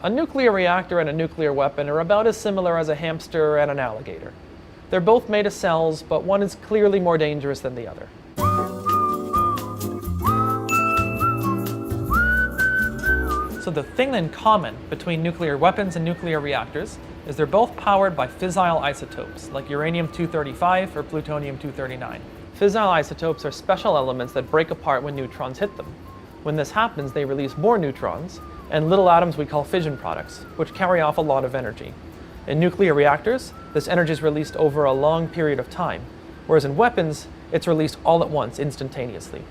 A nuclear reactor and a nuclear weapon are about as similar as a hamster and an alligator. They're both made of cells, but one is clearly more dangerous than the other. So the thing in common between nuclear weapons and nuclear reactors is they're both powered by fissile isotopes, like uranium-235 or plutonium-239. Fissile isotopes are special elements that break apart when neutrons hit them. When this happens, they release more neutrons and little atoms we call fission products, which carry off a lot of energy. In nuclear reactors, this energy is released over a long period of time, whereas in weapons, it's released all at once, instantaneously.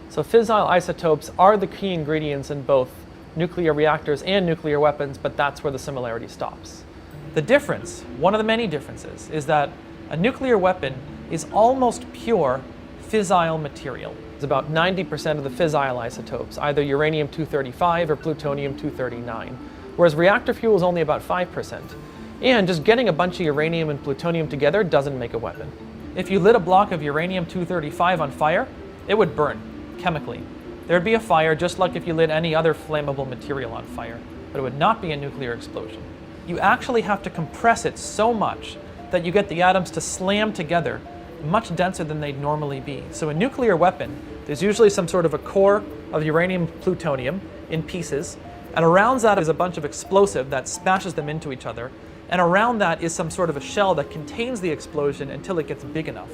So fissile isotopes are the key ingredients in both nuclear reactors and nuclear weapons, but that's where the similarity stops. The difference, one of the many differences, is that a nuclear weapon is almost pure fissile material. It's about 90% of the fissile isotopes, either uranium-235 or plutonium-239, whereas reactor fuel is only about 5%. And just getting a bunch of uranium and plutonium together doesn't make a weapon. If you lit a block of uranium-235 on fire, it would burn chemically. There'd be a fire just like if you lit any other flammable material on fire, but it would not be a nuclear explosion. You actually have to compress it so much that you get the atoms to slam together much denser than they'd normally be. So a nuclear weapon, there's usually some sort of a core of uranium plutonium in pieces, and around that is a bunch of explosive that smashes them into each other, and around that is some sort of a shell that contains the explosion until it gets big enough.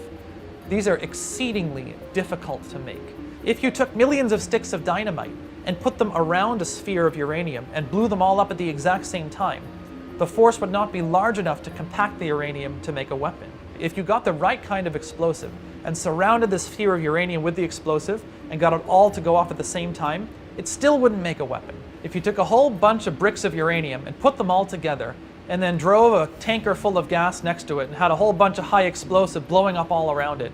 These are exceedingly difficult to make. If you took millions of sticks of dynamite and put them around a sphere of uranium and blew them all up at the exact same time, the force would not be large enough to compact the uranium to make a weapon. If you got the right kind of explosive and surrounded the sphere of uranium with the explosive and got it all to go off at the same time, it still wouldn't make a weapon. If you took a whole bunch of bricks of uranium and put them all together and then drove a tanker full of gas next to it and had a whole bunch of high explosive blowing up all around it,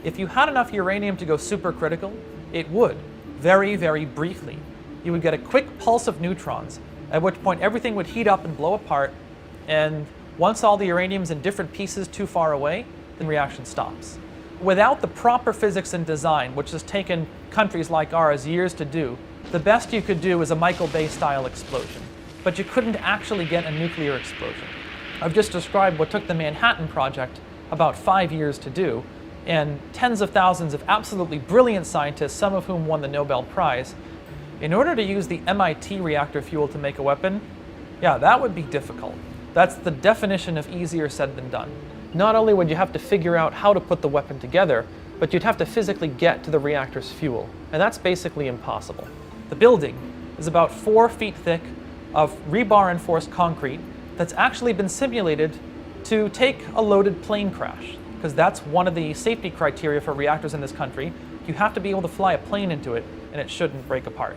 if you had enough uranium to go supercritical, it would, very, very briefly. You would get a quick pulse of neutrons, at which point everything would heat up and blow apart, and once all the uranium's in different pieces too far away, the reaction stops. Without the proper physics and design, which has taken countries like ours years to do, the best you could do is a Michael Bay style explosion. But you couldn't actually get a nuclear explosion. I've just described what took the Manhattan Project about 5 years to do, and tens of thousands of absolutely brilliant scientists, some of whom won the Nobel Prize. In order to use the MIT reactor fuel to make a weapon, yeah, that would be difficult. That's the definition of easier said than done. Not only would you have to figure out how to put the weapon together, but you'd have to physically get to the reactor's fuel, and that's basically impossible. The building is about 4 feet thick of rebar-enforced concrete that's actually been simulated to take a loaded plane crash, because that's one of the safety criteria for reactors in this country. You have to be able to fly a plane into it, and it shouldn't break apart.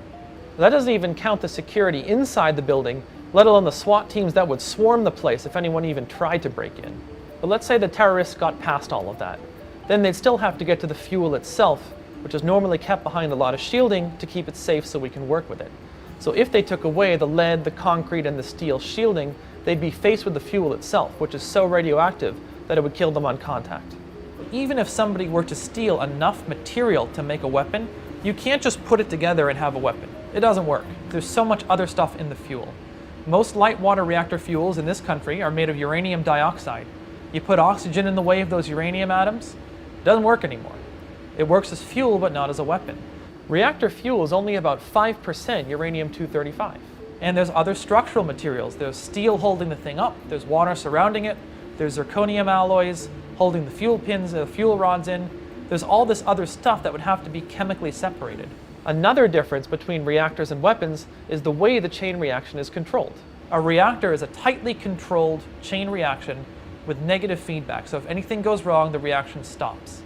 That doesn't even count the security inside the building, let alone the SWAT teams that would swarm the place if anyone even tried to break in. But let's say the terrorists got past all of that. Then they'd still have to get to the fuel itself, which is normally kept behind a lot of shielding to keep it safe so we can work with it. So if they took away the lead, the concrete, and the steel shielding, they'd be faced with the fuel itself, which is so radioactive that it would kill them on contact. Even if somebody were to steal enough material to make a weapon, you can't just put it together and have a weapon. It doesn't work. There's so much other stuff in the fuel. Most light water reactor fuels in this country are made of uranium dioxide. You put oxygen in the way of those uranium atoms, it doesn't work anymore. It works as fuel, but not as a weapon. Reactor fuel is only about 5% uranium-235. And there's other structural materials. There's steel holding the thing up, there's water surrounding it, there's zirconium alloys holding the fuel pins, the fuel rods in. There's all this other stuff that would have to be chemically separated. Another difference between reactors and weapons is the way the chain reaction is controlled. A reactor is a tightly controlled chain reaction with negative feedback, so if anything goes wrong, the reaction stops.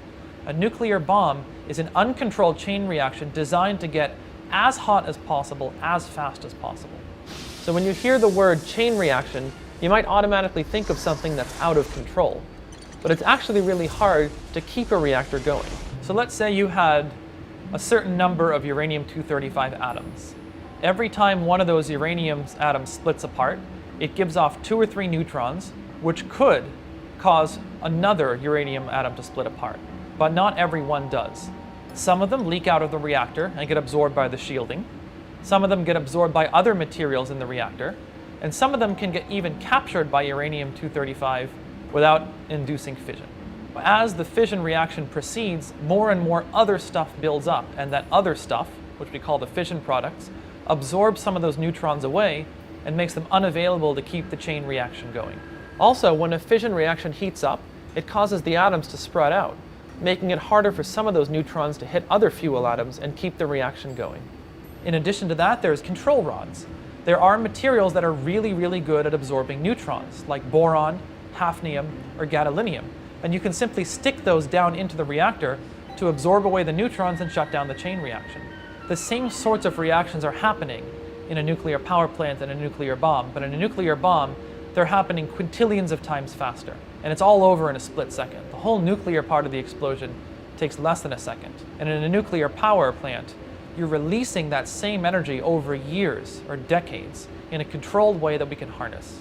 A nuclear bomb is an uncontrolled chain reaction designed to get as hot as possible, as fast as possible. So when you hear the word chain reaction, you might automatically think of something that's out of control. But it's actually really hard to keep a reactor going. So let's say you had a certain number of uranium-235 atoms. Every time one of those uranium atoms splits apart, it gives off 2 or 3 neutrons, which could cause another uranium atom to split apart. But not every one does. Some of them leak out of the reactor and get absorbed by the shielding. Some of them get absorbed by other materials in the reactor. And some of them can get even captured by uranium-235 without inducing fission. As the fission reaction proceeds, more and more other stuff builds up, and that other stuff, which we call the fission products, absorbs some of those neutrons away and makes them unavailable to keep the chain reaction going. Also, when a fission reaction heats up, it causes the atoms to spread out, making it harder for some of those neutrons to hit other fuel atoms and keep the reaction going. In addition to that, there's control rods. There are materials that are really, really good at absorbing neutrons, like boron, hafnium, or gadolinium, and you can simply stick those down into the reactor to absorb away the neutrons and shut down the chain reaction. The same sorts of reactions are happening in a nuclear power plant and a nuclear bomb, but in a nuclear bomb, they're happening quintillions of times faster, and it's all over in a split second. The whole nuclear part of the explosion takes less than a second. And in a nuclear power plant, you're releasing that same energy over years or decades in a controlled way that we can harness.